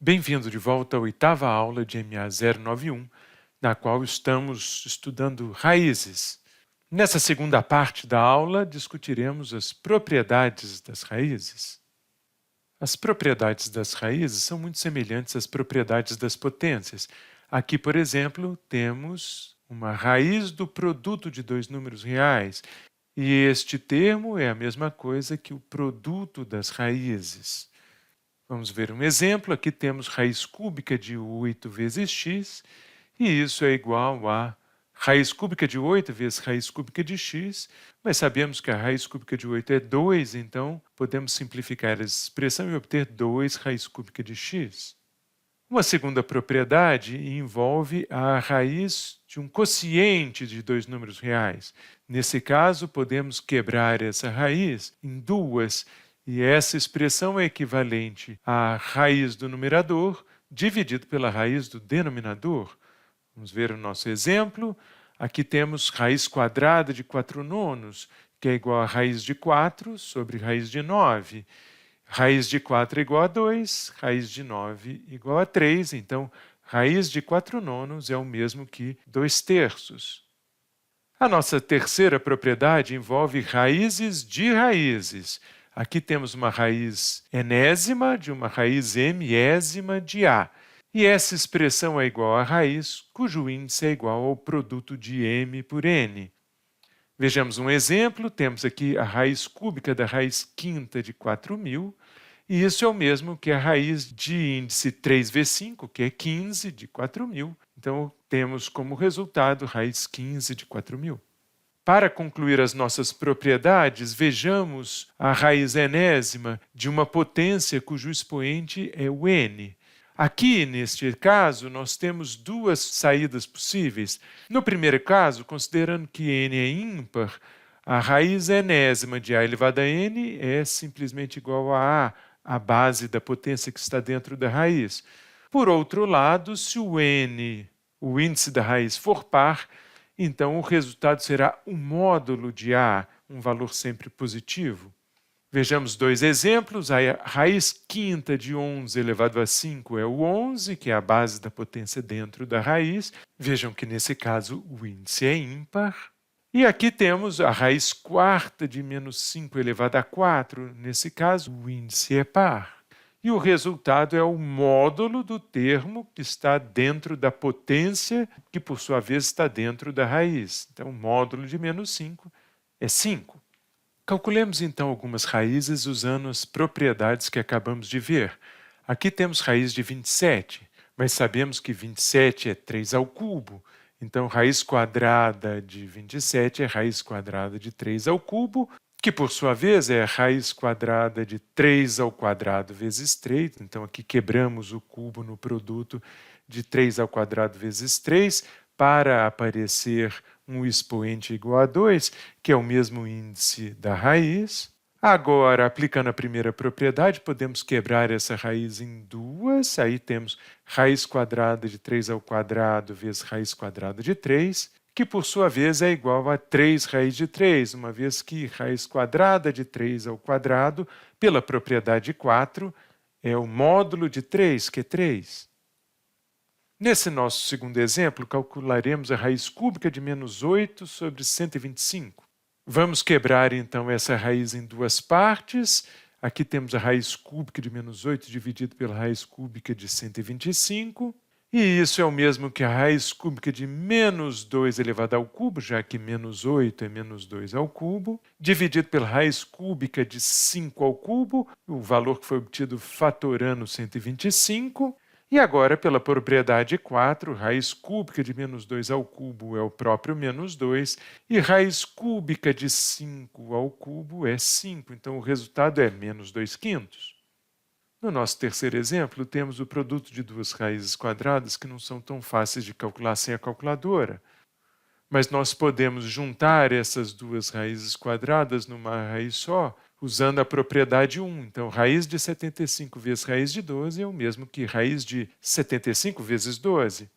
Bem-vindo de volta à oitava aula de MA 091, na qual estamos estudando raízes. Nessa segunda parte da aula, discutiremos as propriedades das raízes. As propriedades das raízes são muito semelhantes às propriedades das potências. Aqui, por exemplo, temos uma raiz do produto de dois números reais, e este termo é a mesma coisa que o produto das raízes. Vamos ver um exemplo. Aqui temos raiz cúbica de 8 vezes x, e isso é igual a raiz cúbica de 8 vezes raiz cúbica de x, mas sabemos que a raiz cúbica de 8 é 2, então podemos simplificar essa expressão e obter 2 raiz cúbica de x. Uma segunda propriedade envolve a raiz de um quociente de dois números reais. Nesse caso, podemos quebrar essa raiz em duas, e essa expressão é equivalente à raiz do numerador dividido pela raiz do denominador. Vamos ver o nosso exemplo. Aqui temos raiz quadrada de 4/9, que é igual a raiz de 4 sobre raiz de 9. Raiz de 4 é igual a 2, raiz de 9 igual a 3, então raiz de 4/9 é o mesmo que 2/3. A nossa terceira propriedade envolve raízes de raízes. Aqui temos uma raiz enésima de uma raiz mésima de A. E essa expressão é igual à raiz cujo índice é igual ao produto de m por n. Vejamos um exemplo. Temos aqui a raiz cúbica da raiz quinta de 4.000, e isso é o mesmo que a raiz de índice 3/5, que é 15 de 4.000. Então, temos como resultado raiz 15 de 4.000. Para concluir as nossas propriedades, vejamos a raiz enésima de uma potência cujo expoente é o n. Aqui, neste caso, nós temos duas saídas possíveis. No primeiro caso, considerando que n é ímpar, a raiz enésima de a elevado a n é simplesmente igual a base da potência que está dentro da raiz. Por outro lado, se o n, o índice da raiz, for par, então o resultado será o módulo de a, um valor sempre positivo. Vejamos dois exemplos. A raiz quinta de 11 elevado a 5 é o 11, que é a base da potência dentro da raiz. Vejam que nesse caso o índice é ímpar. E aqui temos a raiz quarta de menos 5 elevado a 4. Nesse caso, o índice é par. E o resultado é o módulo do termo que está dentro da potência, que por sua vez está dentro da raiz. Então, o módulo de menos 5 é 5. Calculemos então algumas raízes usando as propriedades que acabamos de ver. Aqui temos raiz de 27, mas sabemos que 27 é 3 ao cubo. Então, raiz quadrada de 27 é raiz quadrada de 3 ao cubo, que por sua vez é raiz quadrada de 3 ao quadrado vezes 3. Então, aqui quebramos o cubo no produto de 3 ao quadrado vezes 3 para aparecer um expoente igual a 2, que é o mesmo índice da raiz. Agora, aplicando a primeira propriedade, podemos quebrar essa raiz em duas. Aí temos raiz quadrada de 3 ao quadrado vezes raiz quadrada de 3, que por sua vez é igual a 3 raiz de 3, uma vez que raiz quadrada de 3 ao quadrado, pela propriedade 4, é o módulo de 3, que é 3. Nesse nosso segundo exemplo, calcularemos a raiz cúbica de menos 8 sobre 125. Vamos quebrar, então, essa raiz em duas partes. Aqui temos a raiz cúbica de menos 8 dividido pela raiz cúbica de 125. E isso é o mesmo que a raiz cúbica de menos 2 elevado ao cubo, já que menos 8 é menos 2 ao cubo, dividido pela raiz cúbica de 5 ao cubo, o valor que foi obtido fatorando 125. E agora, pela propriedade 4, raiz cúbica de menos 2 ao cubo é o próprio menos 2, e raiz cúbica de 5 ao cubo é 5. Então, o resultado é menos 2/5. No nosso terceiro exemplo, temos o produto de duas raízes quadradas que não são tão fáceis de calcular sem a calculadora. Mas nós podemos juntar essas duas raízes quadradas numa raiz só, usando a propriedade 1. Então, raiz de 75 vezes raiz de 12 é o mesmo que raiz de 75 vezes 12.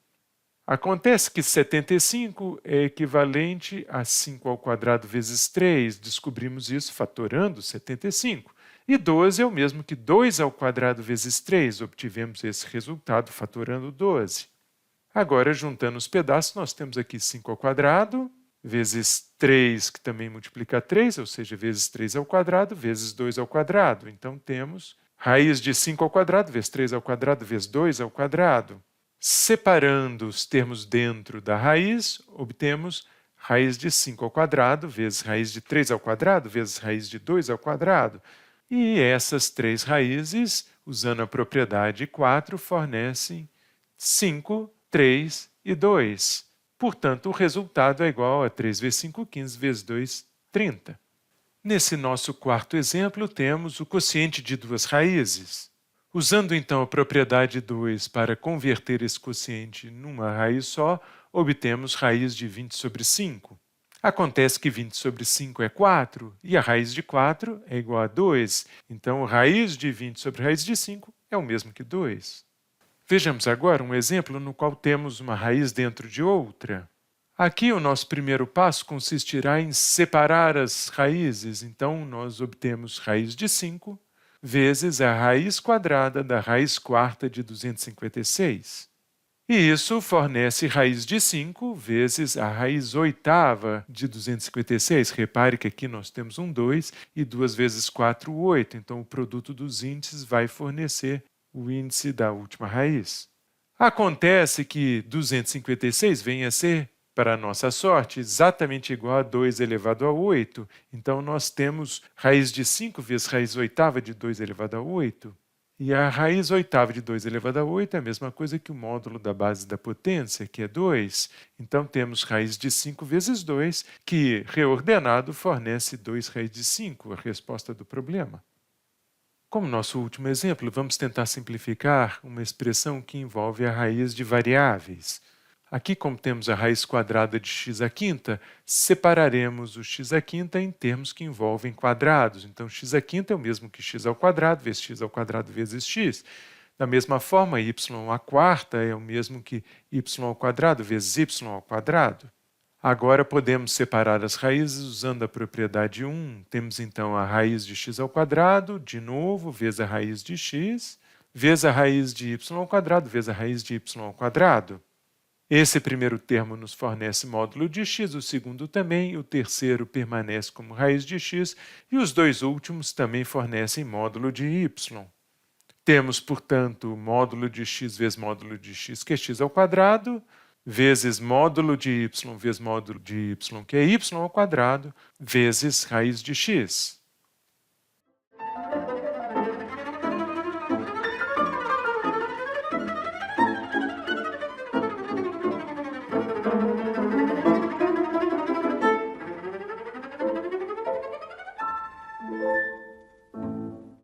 Acontece que 75 é equivalente a 5 ao quadrado vezes 3. Descobrimos isso fatorando 75. E 12 é o mesmo que 2 ao quadrado vezes 3. Obtivemos esse resultado fatorando 12. Agora, juntando os pedaços, nós temos aqui 5 ao quadrado, vezes 3, que também multiplica 3, ou seja, vezes 3 ao quadrado, vezes 2 ao quadrado. Então, temos raiz de 5 ao quadrado, vezes 3 ao quadrado, vezes 2 ao quadrado. Separando os termos dentro da raiz, obtemos raiz de 5 ao quadrado, vezes raiz de 3 ao quadrado, vezes raiz de 2 ao quadrado. E essas três raízes, usando a propriedade 4, fornecem 5, 3 e 2. Portanto, o resultado é igual a 3 vezes 5, 15, vezes 2, 30. Nesse nosso quarto exemplo, temos o quociente de duas raízes. Usando então a propriedade 2 para converter esse quociente numa raiz só, obtemos raiz de 20 sobre 5. Acontece que 20 sobre 5 é 4 e a raiz de 4 é igual a 2. Então, raiz de 20 sobre raiz de 5 é o mesmo que 2. Vejamos agora um exemplo no qual temos uma raiz dentro de outra. Aqui o nosso primeiro passo consistirá em separar as raízes. Então, nós obtemos raiz de 5 vezes a raiz quadrada da raiz quarta de 256. E isso fornece raiz de 5 vezes a raiz oitava de 256. Repare que aqui nós temos um 2 e 2 vezes 4, 8. Então, o produto dos índices vai fornecer o índice da última raiz. Acontece que 256 vem a ser, para a nossa sorte, exatamente igual a 2 elevado a 8. Então, nós temos raiz de 5 vezes raiz oitava de 2 elevado a 8. E a raiz oitava de 2 elevado a 8 é a mesma coisa que o módulo da base da potência, que é 2. Então, temos raiz de 5 vezes 2, que, reordenado, fornece 2 raiz de 5, a resposta do problema. Como nosso último exemplo, vamos tentar simplificar uma expressão que envolve a raiz de variáveis. Aqui, como temos a raiz quadrada de x à quinta, separaremos o x à quinta em termos que envolvem quadrados. Então, x à quinta é o mesmo que x ao quadrado vezes x ao quadrado vezes x. Da mesma forma, y à quarta é o mesmo que y ao quadrado vezes y ao quadrado. Agora, podemos separar as raízes usando a propriedade 1. Temos, então, a raiz de x ao quadrado, de novo, vezes a raiz de x, vezes a raiz de y ao quadrado, vezes a raiz de y ao quadrado. Esse primeiro termo nos fornece módulo de x, o segundo também, o terceiro permanece como raiz de x e os dois últimos também fornecem módulo de y. Temos, portanto, módulo de x vezes módulo de x, que é x ao quadrado, vezes módulo de y vezes módulo de y, que é y ao quadrado, vezes raiz de x.